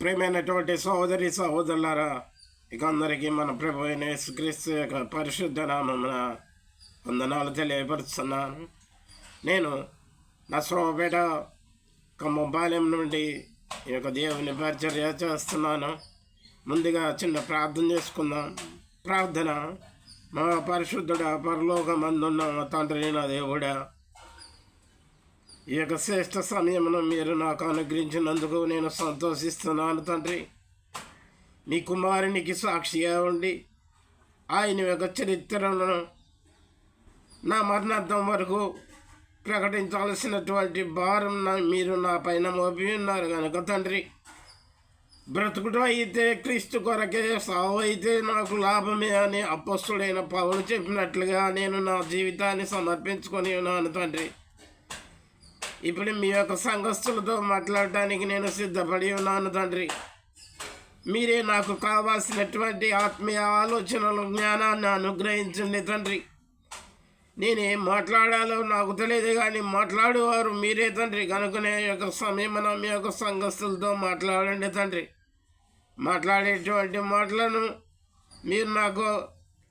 ప్రియమైనటువంటి సహోదరి సహోదరులారా, ఇక అందరికీ మన ప్రభు అయిన యేసుక్రీస్తు యొక్క పరిశుద్ధ నామమున వందనాలు తెలియపరుస్తున్నాను. నేను నర్సరావుపేట ఖమ్మంపాలెం నుండి ఈ యొక్క దేవుని పరిచర్య చేస్తున్నాను. ముందుగా చిన్న ప్రార్థన చేసుకుందాం. ప్రార్థన. మా పరిశుద్ధుడా, పరలోకమందున్న మా తండ్రి నా దేవుడా, ఈ యొక్క శ్రేష్ఠ సమయమును మీరు నాకు అనుగ్రహించినందుకు నేను సంతోషిస్తున్నాను తండ్రి. మీ కుమారునికి సాక్షిగా ఉండి ఆయన యొక్క చరిత్రలను నా మరణార్థం వరకు ప్రకటించాల్సినటువంటి భారం మీరు నా పైన మోపి ఉన్నారు కనుక తండ్రి, బ్రతుకుడు అయితే క్రీస్తు కొరకే, సావు అయితే నాకు లాభమే అని అపొస్తలుడైన పౌలు చెప్పినట్లుగా నేను నా జీవితాన్ని సమర్పించుకొని ఉన్నాను తండ్రి. ఇప్పుడు మీ యొక్క సంఘస్థులతో మాట్లాడటానికి నేను సిద్ధపడి ఉన్నాను తండ్రి. మీరే నాకు కావాల్సినటువంటి ఆత్మీయ ఆలోచనలు, జ్ఞానాన్ని అనుగ్రహించండి తండ్రి. నేనేం మాట్లాడాలో నాకు తెలియదు, కానీ మాట్లాడేవారు మీరే తండ్రి. కనుకనే యొక్క సమయమున మీ యొక్క సంఘస్థులతో మాట్లాడండి తండ్రి. మాట్లాడేటువంటి మాటలను మీరు నాకు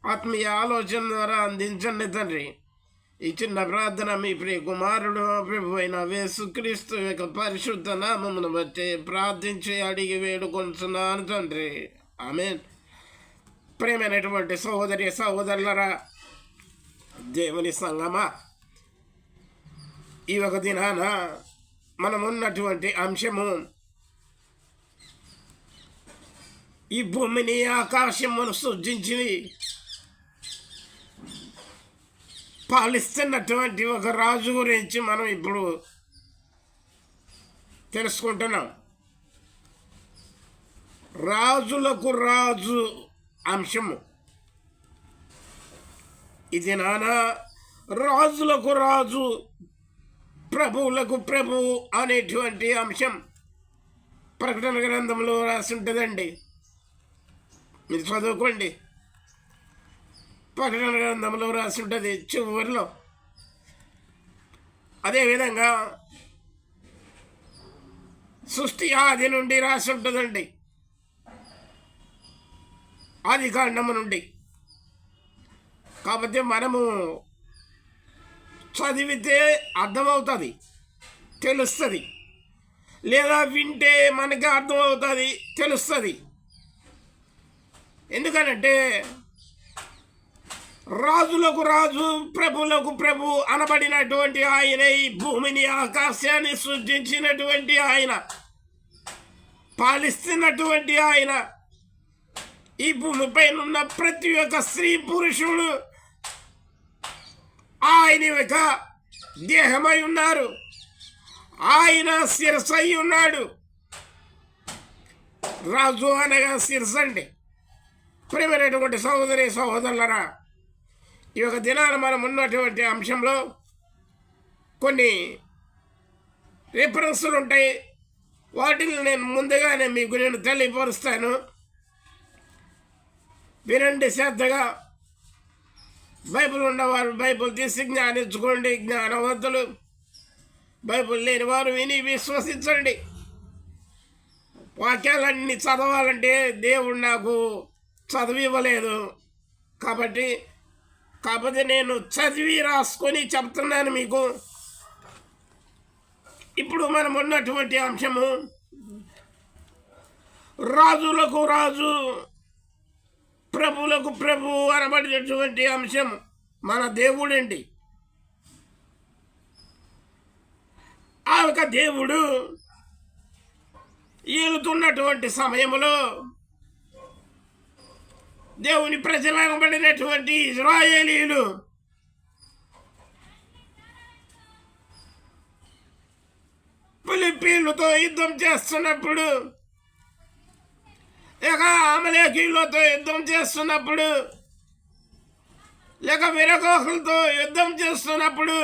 ఆత్మీయ ఆలోచన ద్వారా అందించండి తండ్రి. ఈ చిన్న ప్రార్థన మీ ప్రియ కుమారుడు ప్రభు అయిన యేసుక్రీస్తు యొక్క పరిశుద్ధ నామమును బట్టి ప్రార్థించి అడిగి వేడుకొంటున్నాను తండ్రి. ఆమేన్. ప్రియమైనటువంటి సహోదరి సహోదరులరా, దేవుని సంగమా, ఈ ఒక దినాన మనమున్నటువంటి అంశము ఈ భూమిని ఆకాశమును సృజించి పాలిస్తున్నటువంటి ఒక రాజు గురించి మనం ఇప్పుడు తెలుసుకుంటున్నాం. రాజులకు రాజు అంశము ఇది రాజులకు రాజు, ప్రభువులకు ప్రభువు అనేటువంటి అంశం ప్రకటన గ్రంథంలో రాసి ఉంటుందండి. మీరు చదువుకోండి. ప్రకటన గ్రంథంలో రాసి ఉంటుంది చివరిలో. అదేవిధంగా సృష్టి ఆది నుండి రాసి ఉంటుందండి, ఆది కాండము నుండి. కాబట్టి మనము చదివితే అర్థమవుతుంది, తెలుస్తుంది, లేదా వింటే మనకి అర్థమవుతుంది, తెలుస్తుంది. ఎందుకనంటే రాజులకు రాజు, ప్రభులకు ప్రభు అనబడినటువంటి ఆయన, ఈ భూమిని ఆకాశాన్ని సృష్టించినటువంటి ఆయన, పాలిస్తున్నటువంటి ఆయన, ఈ భూమిపై ఉన్న ప్రతి ఒక్క స్త్రీ పురుషుడు ఆయన యొక్క దేహమై ఉన్నారు. ఆయన శిరసై ఉన్నాడు. రాజు అనగా శిరసండి. ప్రియమైనటువంటి సహోదరి సహోదరులరా, ఈ యొక్క దినాన మనం ఉన్నటువంటి అంశంలో కొన్ని రిఫరెన్సులు ఉంటాయి. వాటిని నేను ముందుగానే మీకు నేను తెలియపరుస్తాను. వినండి శ్రద్ధగా. బైబిల్ ఉన్నవారు బైబిల్ తీసి జ్ఞానించుకోండి. జ్ఞానవంతులు బైబిల్ లేని వారు విని విశ్వసించండి. వాక్యాలన్నీ చదవాలంటే దేవుడు నాకు చదివి ఇవ్వలేదు, కాకపోతే నేను చదివి రాసుకొని చెప్తున్నాను మీకు. ఇప్పుడు మనం ఉన్నటువంటి అంశము రాజులకు రాజు, ప్రభువులకు ప్రభు అనబడినటువంటి అంశం మన దేవుడండి. ఆ యొక్క దేవుడు ఏలుతున్నటువంటి సమయంలో దేవుని ప్రజలు అనబడినటువంటి ఇశ్రాయేలీయులు ఫిలిప్పీయులతో యుద్ధం చేస్తున్నప్పుడు, లేక అమలేకీయులతో యుద్ధం చేస్తున్నప్పుడు, లేక విరగోహులతో యుద్ధం చేస్తున్నప్పుడు,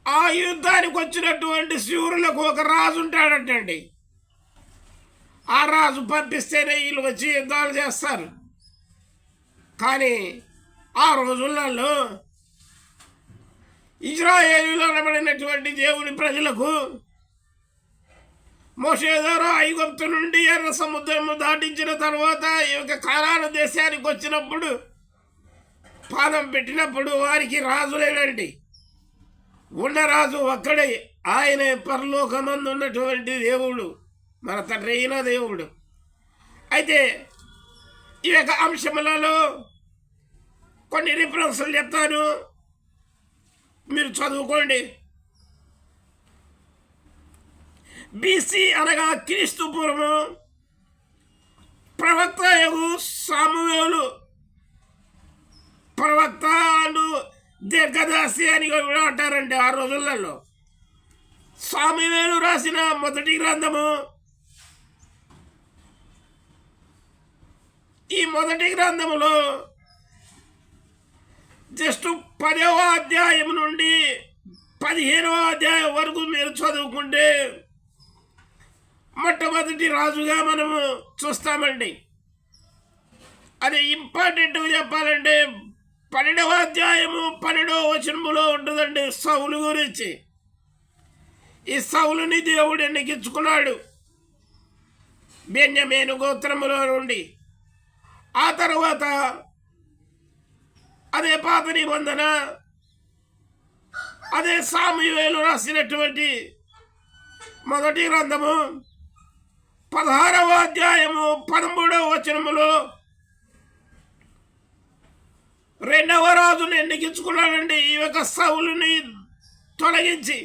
ఆ యుద్ధానికి వచ్చినటువంటి శూరులకు ఒక రాజు ఉంటాడటండి. ఆ రాజు పంపిస్తేనే వీళ్ళు వచ్చి యుద్ధాలు చేస్తారు. కానీ ఆ రోజులలో ఇశ్రాయేలీయులు అనబడినటువంటి దేవుని ప్రజలకు మోషే ద్వారా ఐగుప్తు నుండి ఎర్ర సముద్రము దాటించిన తర్వాత ఈ యొక్క కానాను దేశానికి వచ్చినప్పుడు పాదం పెట్టినప్పుడు వారికి రాజు లేడండి. ఉన్న రాజు ఒక్కడే, ఆయనే పరలోకమందు ఉన్నటువంటి దేవుడు, మన తండ్రి అయిన దేవుడు. అయితే ఈ యొక్క అంశములలో కొన్ని రిఫరెన్స్లు చెప్తాను, మీరు చదువుకోండి. బీసీ అనగా క్రీస్తు పూర్వము ప్రవక్త సామువేలు, ప్రవక్త అండ్ దీర్ఘదర్శి అని కూడా అంటారండి. ఆ రోజులలో సామువేలు రాసిన మొదటి గ్రంథము, ఈ మొదటి గ్రంథములో జస్ట్ 10వ అధ్యాయం నుండి 15వ అధ్యాయం వరకు మీరు చదువుకుంటే మొట్టమొదటి రాజుగా మనము చూస్తామండి. అది ఇంపార్టెంట్గా చెప్పాలంటే 12వ అధ్యాయము 12వ వచనములో ఉంటుందండి సౌలు గురించి. ఈ సౌలుని దేవుడు ఎన్నికించుకున్నాడు బెన్యామీను గోత్రములో నుండి. ఆ తర్వాత అదే పాత నిబంధన, అదే సాముయేలు రాసినటువంటి మొదటి గ్రంథము 16వ అధ్యాయము 13వ వచనములో రెండవ రాజును ఎన్నికించుకున్నాడండి ఈ యొక్క సౌలుని తొలగించి.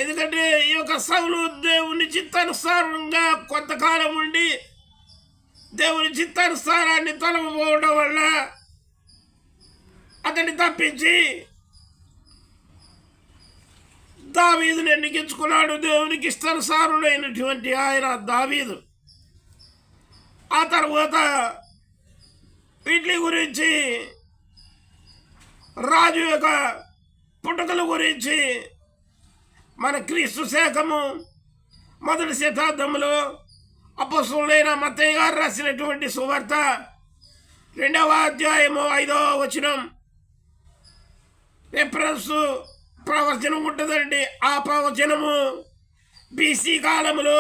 ఎందుకంటే ఈ యొక్క సౌలు దేవుని చిత్తానుసారంగా కొంతకాలం ఉండి దేవుని చిత్తానుసారాన్ని తొలగిపోవడం వల్ల అతన్ని తప్పించి దావీదుని ఎన్నికించుకున్నాడు. దేవునికి ఇష్టానుసారుడైనటువంటి ఆయన దావీదు. ఆ తర్వాత వీటి గురించి, రాజు యొక్క పుట్టుకల గురించి మన క్రీస్తు శకము 1వ శతాబ్దంలో అపోస్తలుడైన మత్తయి గారు రాసినటువంటి సువార్త 2వ అధ్యాయము 5వ వచనం రిఫరెన్స్ ప్రవచనం ఉంటుందండి. ఆ ప్రవచనము బీసీ కాలంలో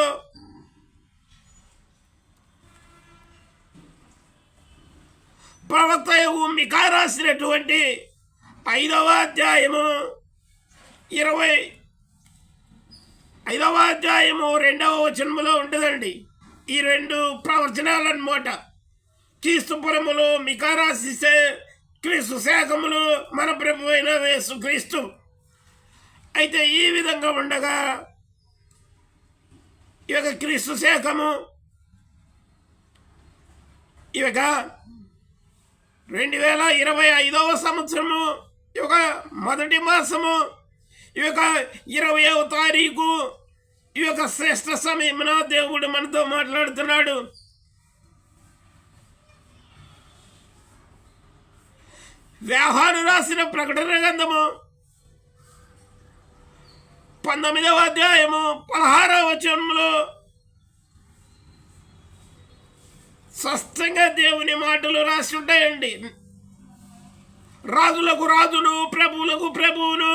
ప్రవక్త మికా రాసినటువంటి 5వ అధ్యాయము 25వ అధ్యాయము 2వ వచనములో ఉంటుందండి. ఈ 2 ప్రవచనాలన్నమాట. క్రీస్తుపురములో మికా రాసిస్తే క్రీస్తు శకములు మన ప్రభు అయిన యేసుక్రీస్తు. అయితే ఈ విధంగా ఉండగా ఈ యొక్క క్రీస్తు శకము ఈ యొక్క 2025వ సంవత్సరము ఈ యొక్క మొదటి మాసము ఈ యొక్క 20వ తారీఖు ఈ యొక్క శ్రేష్ఠ సమయమున దేవుడు మనతో మాట్లాడుతున్నాడు. యోహాను రాసిన ప్రకటన గ్రంథము 19వ అధ్యాయము 16వ వచనంలో స్పష్టంగా దేవుని మాటలు రాసి ఉంటాయండి. రాజులకు రాజును, ప్రభువులకు ప్రభువును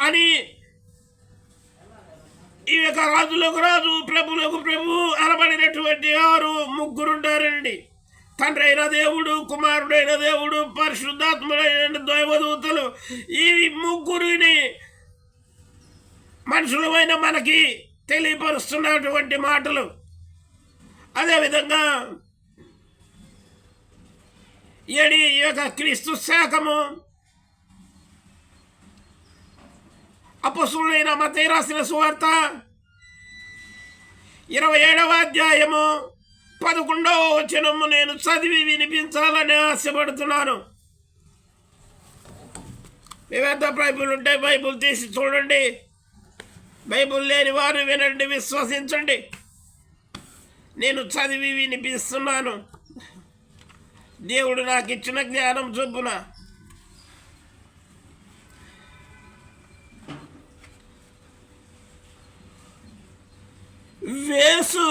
అని. ఈ యొక్క రాజులకు రాజు, ప్రభువులకు ప్రభువు అనబడినటువంటి 6 ఉంటారండి. తండ్రి అయిన దేవుడు, కుమారుడైన దేవుడు, పరిశుద్ధాత్ముడైన దైవదూతలు. ఈ 3 మనుషులమైన మనకి తెలియపరుస్తున్నటువంటి మాటలు. అదేవిధంగా ఈ యొక్క క్రీస్తు శకము అపోస్తలుడైన మత్తయి రాసిన సువార్త 27వ అధ్యాయము 11వ వచనము నేను చదివి వినిపించాలని ఆశపడుతున్నాను. మీ వద్ద బైబిల్ ఉంటే బైబిల్ తీసి చూడండి. బైబిల్ లేని వారు వినండి, విశ్వసించండి. నేను చదివి వినిపిస్తున్నాను దేవుడు నాకు ఇచ్చిన జ్ఞానం చొప్పున. యేసు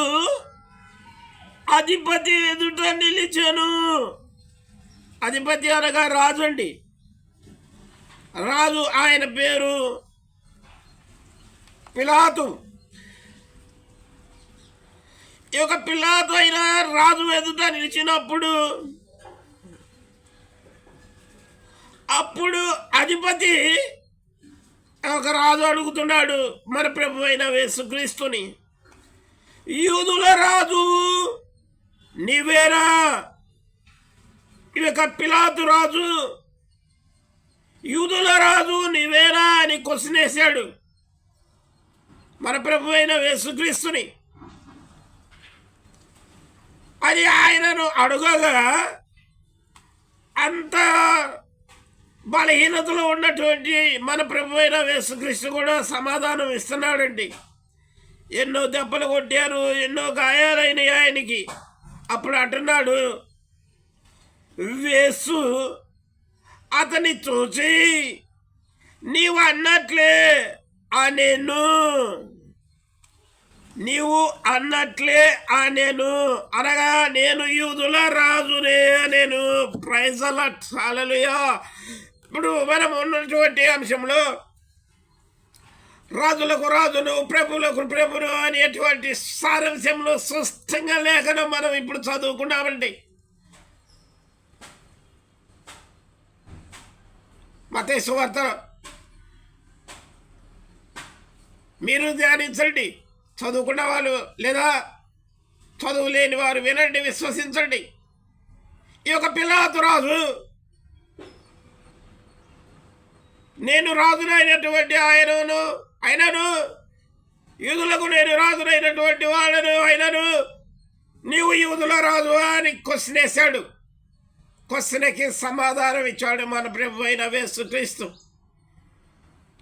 అధిపతి ఎదుట నిలిచెను. అధిపతి అనగా రాజు అండి. రాజు, ఆయన పేరు పిలాతు. ఈ యొక్క పిలాతు అయిన రాజు ఎదుట నిలిచినప్పుడు అప్పుడు అధిపతి ఒక రాజు అడుగుతున్నాడు మన ప్రభు అయిన యేసుక్రీస్తుని, యూదుల రాజు నీవేనా? ఈ యొక్క పిలాతు రాజు యూదుల రాజు నీవేనా అని క్వశ్చన్ వేశాడు మన ప్రభు అయిన యేసుక్రీస్తుని. అది ఆయనను అడగగా అంత బలహీనతలో ఉన్నటువంటి మన ప్రభు అయిన యేసుక్రీస్తు కూడా సమాధానం ఇస్తున్నాడండి. ఎన్నో దెబ్బలు కొట్టారు, ఎన్నో గాయాలైనవి ఆయనకి. అప్పుడు అంటున్నాడు, యేసు అతని చూసి నీవు అన్నట్లే అనేను, నీవు అన్నట్లే అనేను, అనగా నేను యూదుల రాజునే అనేను. ప్రైజ్ ది లార్డ్, హల్లెలూయా. ఇప్పుడు మనం ఉన్నటువంటి అంశంలో రాజులకు రాజును ప్రభువులకు ప్రభును అనేటువంటి సారాంశంలో స్పష్టంగా లేఖనం మనం ఇప్పుడు చదువుకున్నామండి. మత్తయి సువార్త మీరు ధ్యానించండి, చదువుకున్న వాళ్ళు లేదా చదువు లేని వారు వినండి, విశ్వసించండి. ఈ యొక్క పిలాతు రాజు నేను రాజునైనటువంటి అయినను యూదులకు నేను రాజునైనటువంటి వాళ్ళను అయినను నీవు యూదుల రాజు అని క్వశ్చన్ వేశాడు. క్వశ్చన్కి సమాధానం ఇచ్చాడు మన ప్రభు అయిన యేసుక్రీస్తు.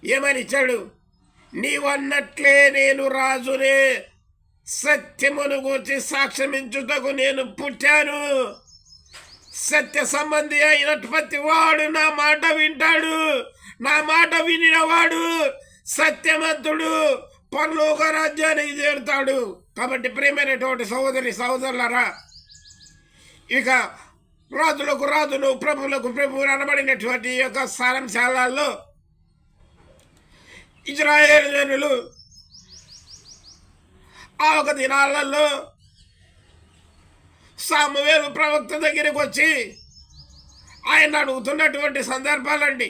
ఏమని ఇచ్చాడు? నీవన్నట్లే నేను రాజునే, సత్యమును గూర్చి సాక్ష్యమించుటకు నేను పుట్టాను. సత్య సంబంధి అయినటువంటి వాడు నా మాట వింటాడు, నా మాట వినినవాడు సత్యవంతుడు, పరలోక రాజ్యానికి చేరుతాడు. కాబట్టి ప్రియమైనటువంటి సహోదరి సహోదరులారా, ఇక రాజులకు రాజును ప్రభువులకు ప్రభువు అనబడినటువంటి యొక్క సారాంశాలలో ఇజ్రాయేలు జనులు ఆ ఒక దినాలలో సామువేలు ప్రవక్త దగ్గరికి వచ్చి ఆయన అడుగుతున్నటువంటి సందర్భాలండి.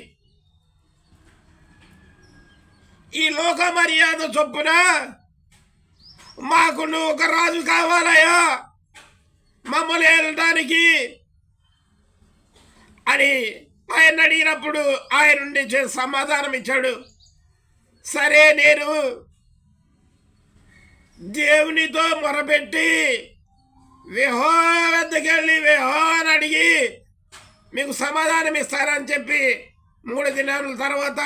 ఈ లోక మర్యాద చొప్పున మాకు నువ్వు ఒక రాజు కావాలయా మమ్మల్ని వెళ్ళడానికి అని ఆయన అడిగినప్పుడు ఆయన నుండి సమాధానం ఇచ్చాడు. సరే, నేను దేవునితో మొరపెట్టి యెహోవా వద్దకు వెళ్ళి యెహోవాను అడిగి మీకు సమాధానం ఇస్తారని చెప్పి 3 దినాల తర్వాత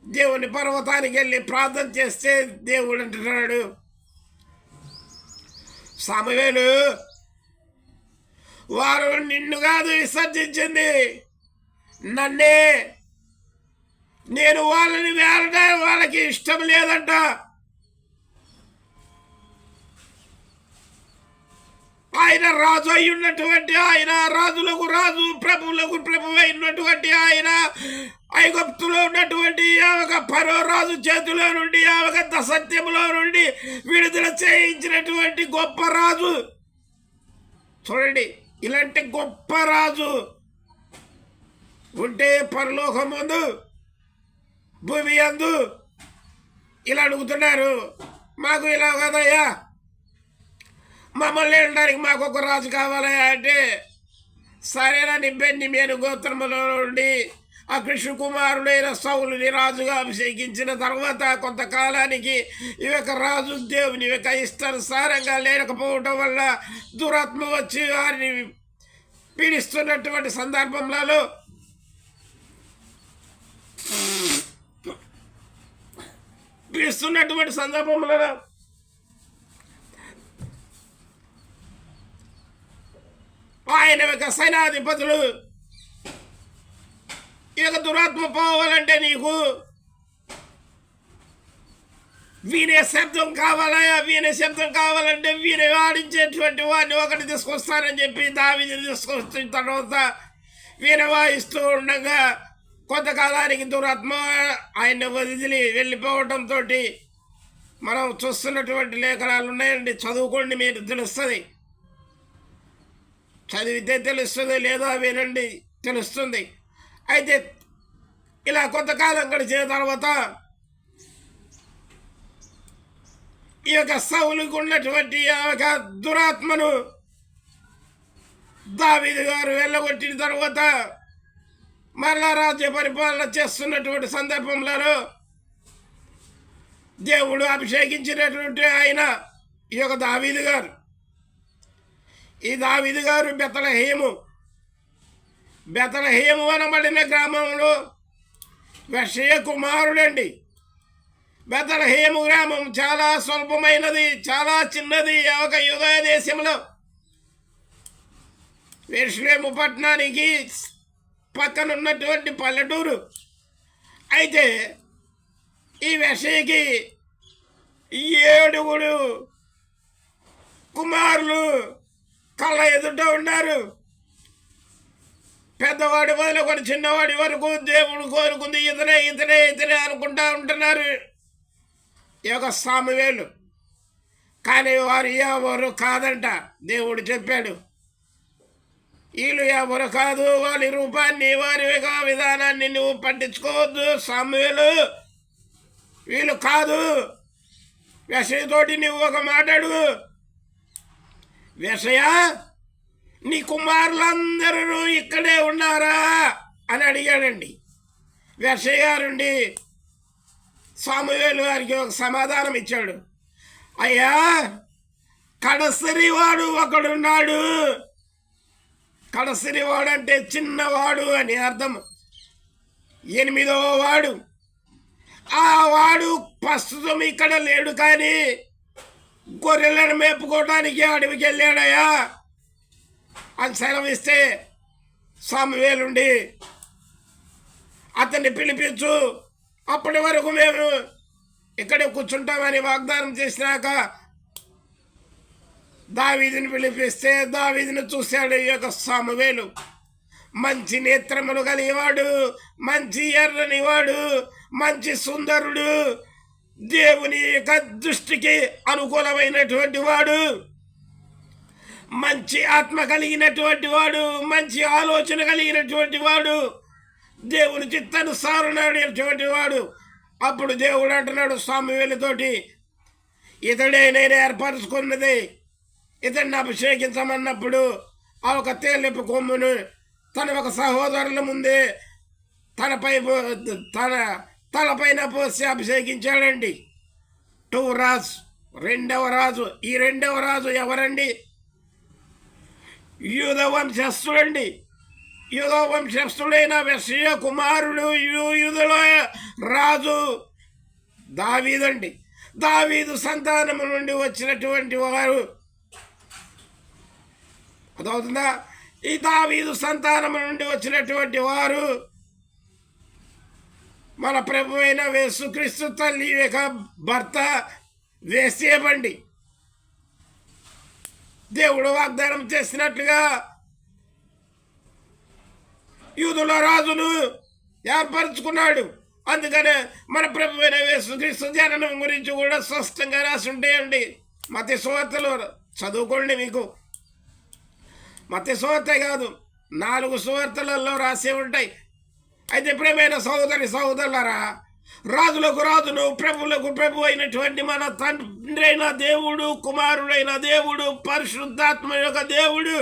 దేవుని పర్వతానికి వెళ్ళి ప్రార్థన చేస్తే దేవుడు అంటున్నాడు, సమూయేలు వారు నిన్ను కాదు విసర్జించింది, నన్నే. నేను వాళ్ళని వేలడం వాళ్ళకి ఇష్టం లేదంట. ఆయన రాజు అయి ఉన్నటువంటి ఆయన, రాజులకు రాజు ప్రభువులకు ప్రభు అయినటువంటి ఆయన, ఐగుప్తులో ఉన్నటువంటి ఒక ఫరో రాజు చేతిలో నుండి ఒక దసత్యంలో నుండి విడుదల చేయించినటువంటి గొప్ప రాజు. చూడండి, ఇలాంటి గొప్ప రాజు ఉంటే పరలోకం ముందు భూమి అందు ఇలా అడుగుతున్నారు, మాకు ఇలా కదయ్యా, మమ్మల్ని వెళ్ళడానికి మాకు ఒక రాజు కావాలయ్యా అంటే, సరేనని బెన్యామీను గోత్రములో నుండి ఆ కృష్ణ కుమారుడైన సౌలుని రాజుగా అభిషేకించిన తర్వాత కొంతకాలానికి ఈ యొక్క రాజు దేవుని యొక్క ఇష్టానుసారంగా లేకపోవటం వల్ల దురాత్మ వచ్చి వారిని పీడిస్తున్నటువంటి సందర్భంలో ఆయన యొక్క సైనాధిపతులు ఈ యొక్క దురాత్మ పోవాలంటే నీకు వీణే శబ్దం కావాలయా, వీణే శబ్దం కావాలంటే వీణే వాడించేటువంటి వాడిని ఒకటి తీసుకొస్తానని చెప్పి దావీదుని తీసుకొస్తున్న తర్వాత వీణ వాయిస్తూ ఉండగా కొంతకాలానికి దురాత్మ ఆయన వదిలి వెళ్ళిపోవడంతో మనం చూస్తున్నటువంటి లేఖనాలు ఉన్నాయండి, చదువుకోండి, మీరు తెలుస్తుంది. చదివితే తెలుస్తుంది, లేదా వినండి తెలుస్తుంది. అయితే ఇలా కొంతకాలం గడిచిన తర్వాత ఈ యొక్క సౌలుకు ఉన్నటువంటి ఆ యొక్క దురాత్మను దావీదు గారు వెళ్ళగొట్టిన తర్వాత మరలా రాజ్య పరిపాలన చేస్తున్నటువంటి సందర్భంలో దేవుడు అభిషేకించినటువంటి ఆయన ఈ యొక్క దావీదు గారు. ఈ దావీదు గారు బెతలహేము అనబడిన గ్రామంలో యెషయా కుమారుడండి. బెతలహేము గ్రామం చాలా స్వల్పమైనది, చాలా చిన్నది. ఒక యూదయ దేశంలో యెరూషలేము పట్టణానికి పక్కనున్నటువంటి పల్లెటూరు. అయితే ఈ యెషయాకి 7 కుమారులు కళ్ళ ఎదుట ఉన్నారు. పెద్దవాడి మొదలుకొని చిన్నవాడి వరకు దేవుడు కోరుకుంది ఇతనే ఇతనే ఇతనే అనుకుంటా ఉంటున్నారు ఈ యొక్క సామువేలు. కానీ వారు ఎవరు కాదంట. దేవుడు చెప్పాడు, వీళ్ళు ఎవరు కాదు, వారి రూపాన్ని వారి విధానాన్ని నువ్వు పట్టించుకోవద్దు సామువేలు, వీళ్ళు కాదు. యెషయాతోటి నువ్వు ఒక మాట్లాడు, యెషయా నీ కుమారులందరూ ఇక్కడే ఉన్నారా అని అడిగాడండి. యెషయా గారుండి సామువేలు గారికి ఒక సమాధానం ఇచ్చాడు, అయ్యా కడసరివాడు ఒకడున్నాడు. కడసరివాడు అంటే చిన్నవాడు అని అర్థం. 8వ వాడు. ఆ వాడు ప్రస్తుతం ఇక్కడ లేడు, కానీ గొర్రెలను మేపుకోవడానికి అడవికి వెళ్ళాడయా అని సెలవిస్తే సామువేలుండి అతన్ని పిలిపించు, అప్పటి వరకు మేము ఇక్కడే కూర్చుంటామని వాగ్దానం చేసినాక దావీదుని పిలిపిస్తే దావీదుని చూశాడు ఈ యొక్క సామువేలు. మంచి నేత్రములు కలిగివాడు, మంచి ఎర్రనివాడు, మంచి సుందరుడు, దేవుని యొక్క దృష్టికి అనుకూలమైనటువంటి వాడు, మంచి ఆత్మ కలిగినటువంటి వాడు, మంచి ఆలోచన కలిగినటువంటి వాడు, దేవుని చిత్తానుసారుడైనటువంటి వాడు. అప్పుడు దేవుడు అంటున్నాడు సామువేలుతోటి, ఇతడే నేను ఏర్పరచుకున్నది, ఇతన్ని అభిషేకించమన్నప్పుడు ఆ ఒక తేలిపు కొమ్మును తన ఒక సహోదరుల ముందే తన తలపైన పోసి అభిషేకించాడండి. 2 రాజు, 2వ రాజు. ఈ 2వ రాజు ఎవరండి? యూద వంశస్థుడండి. యూద వంశస్థుడైన యెషయా కుమారుడు, యూదులో రాజు దావీదండి. దావీదు సంతానము నుండి వచ్చినటువంటి వారు అదవుతుందా? ఈ దావీదు సంతానము నుండి వచ్చినటువంటి వారు మన ప్రభు అయిన యేసుక్రీస్తు తల్లి యొక్క భర్త వేసేబండి. దేవుడు వాగ్దానం చేసినట్లుగా యూదుల రాజును ఏర్పరచుకున్నాడు. అందుకనే మన ప్రభు అయిన యేసుక్రీస్తు జననం గురించి కూడా స్పష్టంగా రాసి ఉంటాయండి. మత్తయి సువార్తలో చదువుకోండి, మీకు మత్తయి సువార్త కాదు 4 సువార్తలలో రాసే ఉంటాయి. అయితే ప్రియమైన సహోదరులారా, రాజులకు రాజును ప్రభువులకు ప్రభు అయినటువంటి మన తండ్రి అయిన దేవుడు, కుమారుడైన దేవుడు, పరిశుద్ధాత్మ యొక్క దేవుడు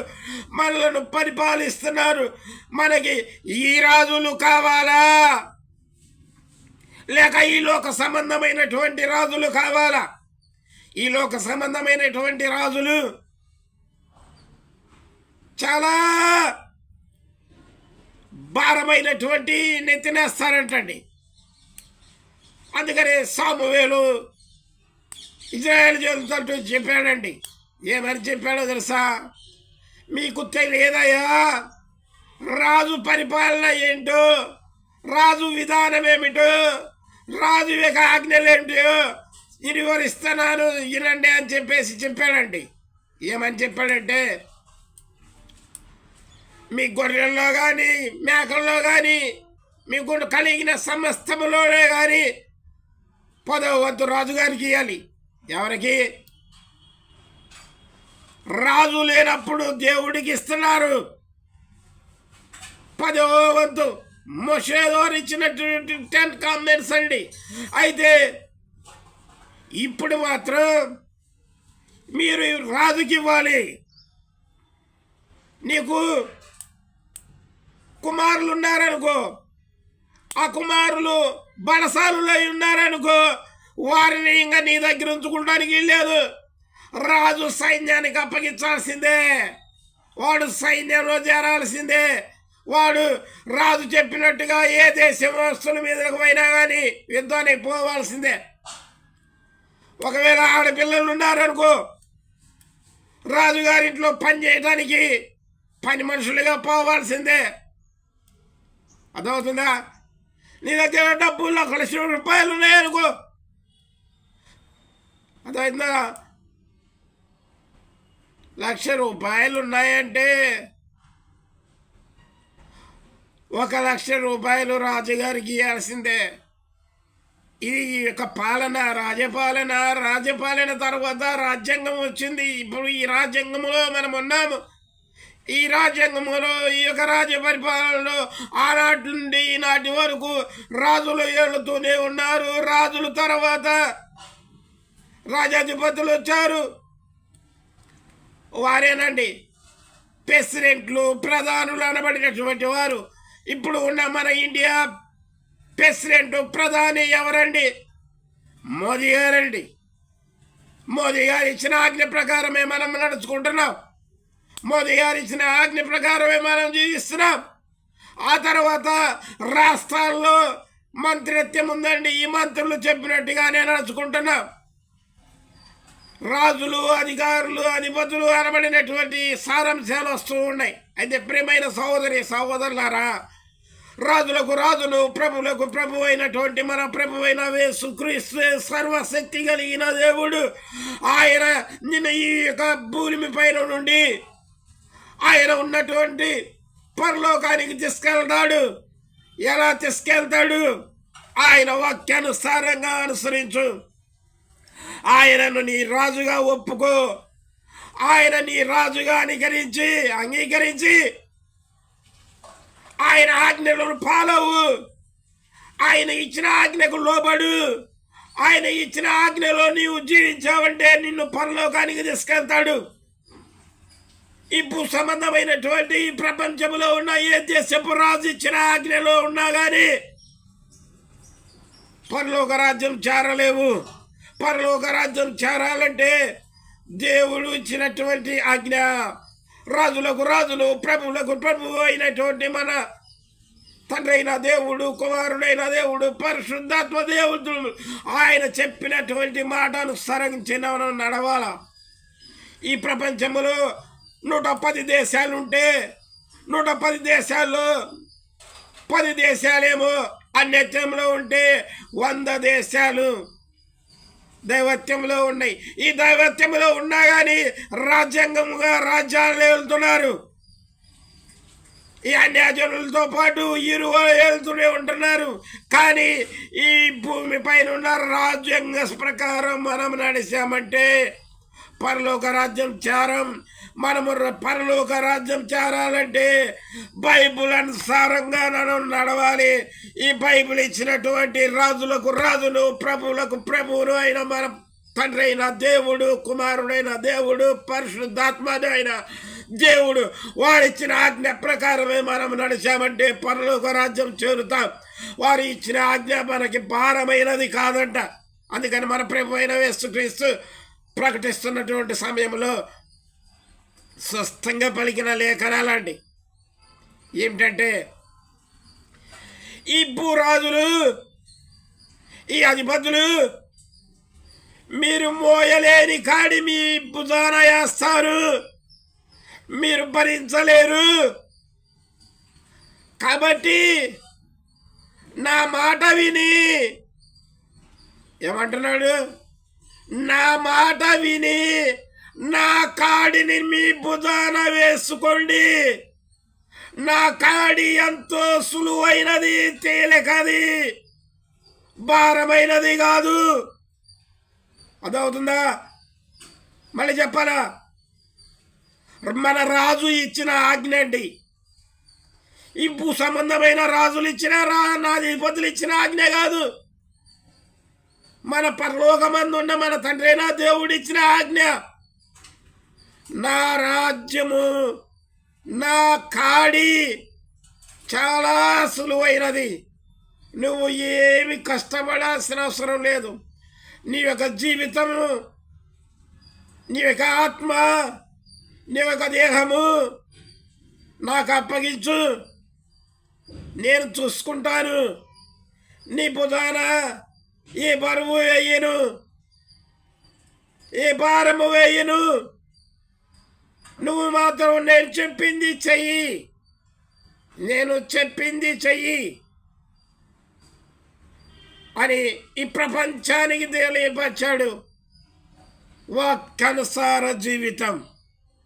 మనలను పరిపాలిస్తున్నారు. మనకి ఈ రాజులు కావాలా, లేక ఈ లోక సంబంధమైనటువంటి రాజులు కావాలా? ఈ లోక సంబంధమైనటువంటి రాజులు చాలా భారమైనటువంటి నెత్తినేస్తారంటండి. అందుకని సామువేలు ఇజ్రాయేల్ జనులతో చెప్పాడండి. ఏమని చెప్పాడో తెలుసా? మీకు తెలియదయ్యా రాజు పరిపాలన ఏంటో, రాజు విధానం ఏమిటో, రాజు యొక్క ఆజ్ఞలేంటో వివరిస్తున్నాను వినండి అని చెప్పాడండి. ఏమని చెప్పాడంటే, మీ గొర్రెల్లో కానీ మేకల్లో కానీ మీకు కలిగిన సమస్తములోనే కానీ 10వ వంతు రాజుగారికి ఇవ్వాలి. ఎవరికి? రాజు లేనప్పుడు దేవుడికి ఇస్తున్నారు 10వ వంతు. మోషే ద్వారా ఇచ్చినటువంటి 10 కామెంట్స్ అండి. అయితే ఇప్పుడు మాత్రం మీరు రాజుకి ఇవ్వాలి. నీకు కుమారులు ఉన్నారనుకో, ఆ కుమారులు బలశాలులో ఉన్నారనుకో, వారిని ఇంకా నీ దగ్గర ఉంచుకోవడానికి లేదు. రాజు సైన్యానికి అప్పగించాల్సిందే. వాడు సైన్యంలో చేరాల్సిందే. వాడు రాజు చెప్పినట్టుగా ఏ దేశం వస్తువుల మీదకు పోయినా కానీ యుద్ధానికి పోవాల్సిందే. ఒకవేళ ఆడపిల్లలు ఉన్నారనుకో, రాజుగారింట్లో పని చేయడానికి పని మనుషులుగా పోవాల్సిందే. అర్థమవుతుందా? నీ దగ్గర డబ్బులు 1,00,000 రూపాయలు ఉన్నాయనుకో, అర్థమవుతుందా? 1,00,000 రూపాయలు ఉన్నాయంటే 1,00,000 రూపాయలు రాజుగారికి ఇవ్వాల్సిందే. ఇది ఒక పాలన, రాజపాలన తర్వాత రాజ్యాంగం వచ్చింది. ఇప్పుడు ఈ రాజ్యాంగంలో మనం ఉన్నాము. ఈ రాజ్యాంగంలో ఈ యొక్క రాజ్య పరిపాలనలో ఆనాటి నుండి ఈనాటి వరకు రాజులు ఏలుతూనే ఉన్నారు. రాజుల తర్వాత రాజాధిపతులు వచ్చారు. వారేనండి ప్రెసిడెంట్లు, ప్రధానులు అనబడినటువంటి వారు. ఇప్పుడు ఉన్న మన ఇండియా ప్రెసిడెంట్, ప్రధాని ఎవరండి? మోదీ గారండి. మోదీ గారు ఇచ్చిన ఆజ్ఞ ప్రకారమే మనం నడుచుకుంటున్నాం. మోదీ గారు ఇచ్చిన ఆజ్ఞ ప్రకారమే మనం జీవిస్తున్నాం. ఆ తర్వాత రాష్ట్రాల్లో మంత్రిత్వం ఉందండి. ఈ మంత్రులు చెప్పినట్టుగానే నడుచుకుంటున్నాం. రాజులు, అధికారులు, అధిపతులు అనబడినటువంటి సారాంశాలు వస్తూ ఉన్నాయి. అయితే ప్రియమైన సహోదరులారా, రాజులకు రాజును, ప్రభులకు ప్రభు అయినటువంటి మన ప్రభు అయిన యేసుక్రీస్తు సర్వశక్తి కలిగిన దేవుడు. ఆయన నిన్న ఈ యొక్క భూమి పైన నుండి ఆయన ఉన్నటువంటి పరలోకానికి తీసుకెళ్తాడు. ఎలా తీసుకెళ్తాడు? ఆయన వాక్యానుసారంగా అనుసరించు. ఆయనను నీ రాజుగా ఒప్పుకో. ఆయన నీ రాజుగా అంగీకరించి ఆయన ఆజ్ఞలను ఫాలోవు. ఆయన ఇచ్చిన ఆజ్ఞకు లోబడు. ఆయన ఇచ్చిన ఆజ్ఞలో నీవు జీవించావంటే నిన్ను పరలోకానికి తీసుకెళ్తాడు. ఇప్పుడు సంబంధమైనటువంటి ఈ ప్రపంచంలో ఉన్న ఏ దేశపు రాజు ఇచ్చిన ఆజ్ఞలో ఉన్నా కానీ పరలోక రాజ్యం చేరలేవు. పరలోక రాజ్యం చేరాలంటే దేవుడు ఇచ్చినటువంటి ఆజ్ఞ. రాజులకు రాజులు, ప్రభువులకు ప్రభువు అయినటువంటి మన తండ్రి అయిన దేవుడు, కుమారుడైన దేవుడు, పరిశుద్ధాత్మ దేవుడు ఆయన చెప్పినటువంటి మాట అనుసరించి నడవాల. ఈ ప్రపంచంలో 110 దేశాలు ఉంటే 110 దేశాల్లో 10 దేశాలేమో అన్యత్యంలో ఉంటే 100 దేశాలు దైవత్యంలో ఉన్నాయి. ఈ దైవత్యంలో ఉన్నా కానీ రాజ్యాంగంగా రాజ్యాలు వెళ్తున్నారు. ఈ అన్యజనులతో పాటు వెళ్తూనే ఉంటున్నారు. కానీ ఈ భూమి పైన ఉన్న రాజ్యాంగ ప్రకారం మనం నడిచామంటే పరలోక రాజ్యం చేరం. మనము పరలోక రాజ్యం చేరాలంటే బైబుల్ అనుసారంగా మనం నడవాలి. ఈ బైబుల్ ఇచ్చినటువంటి రాజులకు రాజులు, ప్రభువులకు ప్రభువులు అయిన మన తండ్రి అయిన దేవుడు, కుమారుడైన దేవుడు, పరిశుద్ధాత్మడు అయిన దేవుడు వారిచ్చిన ఆజ్ఞ ప్రకారమే మనం నడిచామంటే పరలోక రాజ్యం చేరుతాం. వారు ఇచ్చిన ఆజ్ఞ మనకి భారమైనది కాదంట. అందుకని మన ప్రభు అయిన యేసుక్రీస్తు ప్రకటిస్తున్నటువంటి సమయంలో స్పష్టంగా పలికిన లేఖనాలండి ఏమిటంటే, ఈ భూరాజులు, ఈ అధిపతులు మీరు మోయలేని కాడి మీ భుజాన వేస్తారు, మీరు భరించలేరు. కాబట్టి నా మాట విని, ఏమంటున్నాడు? నా మాట విని నా కాడిని మీ భుజాన వేసుకోండి. నా కాడి ఎంతో సులువైనది, తేలికది. భారమైనది కాదు. అదవుతుందా? మళ్ళీ చెప్పాలా? మన రాజు ఇచ్చిన ఆజ్ఞ అండి. ఈ భూ సంబంధమైన రాజులు ఇచ్చిన నాధిపతులు ఇచ్చిన ఆజ్ఞ కాదు. మన పరలోకమందు ఉన్న మన తండ్రి అయినా దేవుడు ఇచ్చిన ఆజ్ఞ. నా రాజ్యము, నా కాడి చాలా సులువైనది. నువ్వు ఏమి కష్టపడాల్సిన అవసరం లేదు. నీ యొక్క జీవితము, నీ యొక్క ఆత్మ, నీ యొక్క దేహము నాకు అప్పగించు, నేను చూసుకుంటాను. నీ భుజాన ఏ బరువు వేయను, ఏ భారము వేయను. నువ్వు మాత్రం నేను చెప్పింది చెయ్యి, నేను చెప్పింది చెయ్యి అని ఈ ప్రపంచానికి తెలియపరిచాడు. వాక్యానుసార జీవితం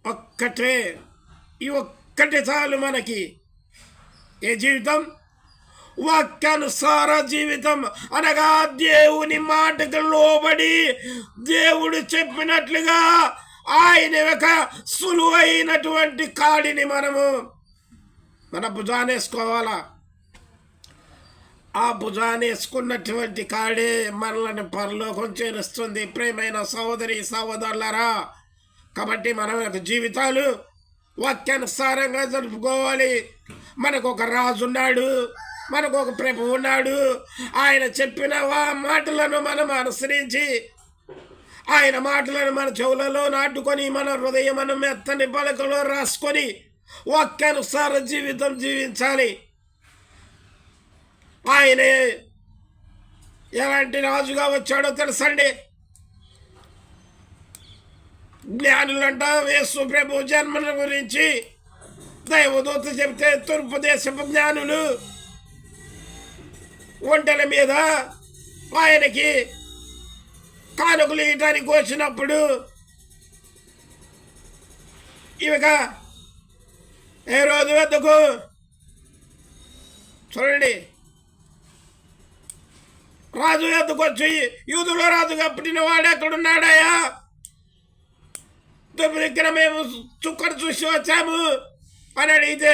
ఒక్కటే. ఈ ఒక్కటి చాలు మనకి. ఏ జీవితం? వాక్యానుసార జీవితం అనగా దేవుని మాటకు లోబడి దేవుడు చెప్పినట్లుగా ఆయన యొక్క సులువైనటువంటి కాడిని మనము మన భుజానేసుకోవాలా. ఆ భుజానేసుకున్నటువంటి కాడే మనల్ని పరలోకం చేరుస్తుంది. ప్రేమైన సహోదరి సహోదరులారా, కాబట్టి మన యొక్క జీవితాలు వాక్యానుసారంగా జరుపుకోవాలి. మనకు ఒక రాజు ఉన్నాడు, మనకు ఒక ప్రభు ఉన్నాడు. ఆయన చెప్పిన మాటలను మనం అనుసరించి, ఆయన మాటలను మన చెవులలో నాటుకొని, మన హృదయమును మెత్తని పలకలో రాసుకొని వాక్యానుసార జీవితం జీవించాలి. ఆయన ఎలాంటి రాజుగా వచ్చాడో తెలుసండి. జ్ఞానులంట యేసు ప్రభు జన్మల గురించి దైవదూత చెబితే తూర్పు దేశపు జ్ఞానులు ఒంటెల మీద ఆయనకి కానుకలు ఇయటానికి వచ్చినప్పుడు ఇవక ఏ రోజు వద్దకు చూడండి, రాజు ఎద్దుకు వచ్చి, యూదులో రాజుగా పుట్టిన వాడు ఎక్కడున్నాడయా? దగ్గర మేము చుక్కను చూసి వచ్చాము అని అడిగితే,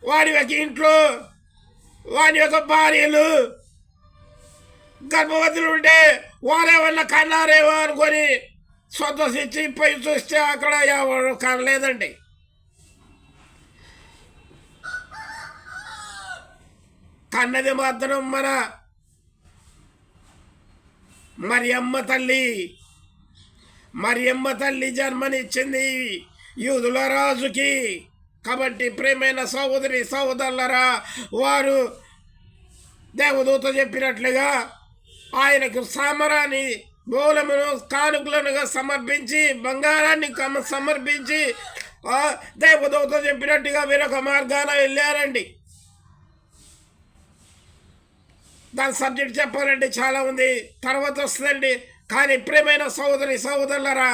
వాడి యొక్క ఇంట్లో వాని యొక్క భార్యలు గర్భవతులు ఉంటే వారేమన్నా కన్నారేమో అనుకొని సంతోషించి పోయి చూస్తే అక్కడ ఎవరు కనలేదండి. కన్నది మాత్రం మన మరియమ్మ తల్లి. మరియమ్మ తల్లి జన్మనిచ్చింది యూదుల రాజుకి. కాబట్టి ప్రేమైన సహోదరి సహోదరులరా, వారు దేవదూత చెప్పినట్లుగా ఆయనకు సామరాన్ని మూలమును కానుకలనుగా సమర్పించి, బంగారాన్ని సమర్పించి దేవదూత చెప్పినట్టుగా వేరొక మార్గాన వెళ్ళారండి. దాని సబ్జెక్ట్ చెప్పాలంటే చాలా ఉంది, తర్వాత వస్తుందండి. కానీ ప్రేమైన సహోదరి సహోదరులరా,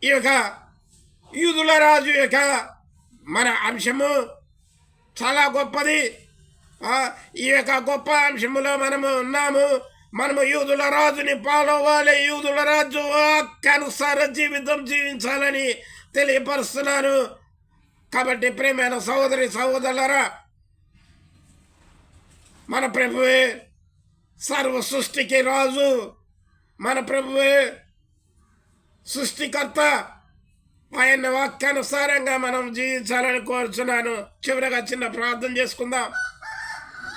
ఈ యొక్క యూదుల రాజు యొక్క మన అంశము చాలా గొప్పది. ఈ యొక్క గొప్ప అంశములో మనము ఉన్నాము. మనము యూదుల రాజుని ఫాలో అవ్వాలి. యూదుల రాజు వాక్యానుసార జీవితం జీవించాలని తెలియపరుస్తున్నాను. కాబట్టి ప్రేమైన సహోదరి సహోదరులరా, మన ప్రభువే సర్వ సృష్టికి రాజు, మన ప్రభువే సృష్టికర్త. ఆయన వాక్యానుసారంగా మనం జీవించాలని కోరుచున్నాను. చివరిగా చిన్న ప్రార్థన చేసుకుందాం.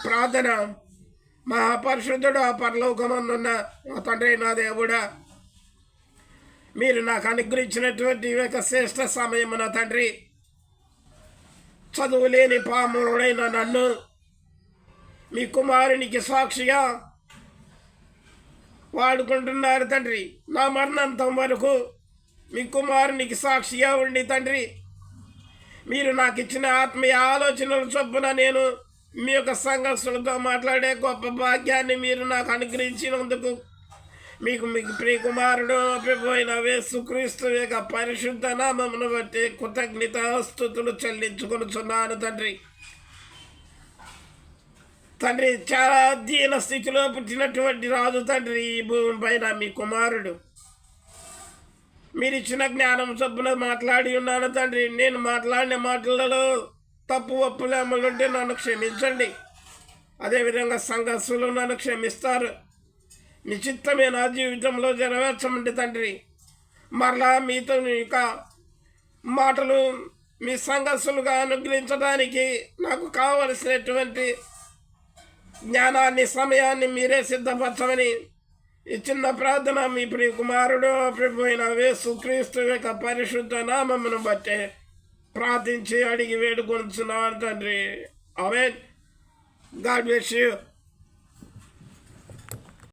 ప్రార్థన. మహాపరిశుద్ధుడు, పరలోకమందున్న మా తండ్రి, నా దేవుడా, మీరు నాకు అనుగ్రహించినటువంటి యొక్క శ్రేష్ఠ సమయమున తండ్రి, చదువులేని పాముడైన నన్ను మీ కుమారునికి సాక్షిగా వాడుకుంటున్నారు తండ్రి. నా మరణంతం వరకు మీ కుమారునికి సాక్షిగా ఉండి తండ్రి, మీరు నాకు ఇచ్చిన ఆత్మీయ ఆలోచనల చొప్పున నేను మీ యొక్క సంఘస్థులతో మాట్లాడే గొప్ప భాగ్యాన్ని మీరు నాకు అనుగ్రహించినందుకు మీకు ప్రియ కుమారుడు అయిన యేసుక్రీస్తు యొక్క పరిశుద్ధ నామమును బట్టి కృతజ్ఞతాస్తుతులు చెల్లించుకొనుచున్నాను తండ్రి. తండ్రి చాలా దీన స్థితిలో పుట్టినటువంటి రాజు తండ్రి ఈ భూమి పైన మీ కుమారుడు. మీరు ఇచ్చిన జ్ఞానం చొప్పున మాట్లాడి ఉన్నాను తండ్రి. నేను మాట్లాడిన మాటలలో తప్పు ఒప్పులేమలుంటే నన్ను క్షమించండి. అదేవిధంగా సంఘర్షులు నన్ను క్షమిస్తారు. మీ చిత్తమే నా జీవితంలో నెరవేర్చమండి తండ్రి. మరలా మీతో ఇక మాటలు మీ సంఘర్షులుగా అనుగ్రహించడానికి నాకు కావలసినటువంటి జ్ఞానాన్ని, సమయాన్ని మీరే సిద్ధపరచమని ఈ చిన్న ప్రార్థన మీ ప్రియ కుమారుడు ప్రభు అయిన యేసుక్రీస్తు యొక్క పరిశుద్ధ నామమును బట్టి ప్రార్థించి అడిగి వేడుకొనుచున్నాను తండ్రి. ఆమేన్. God bless you.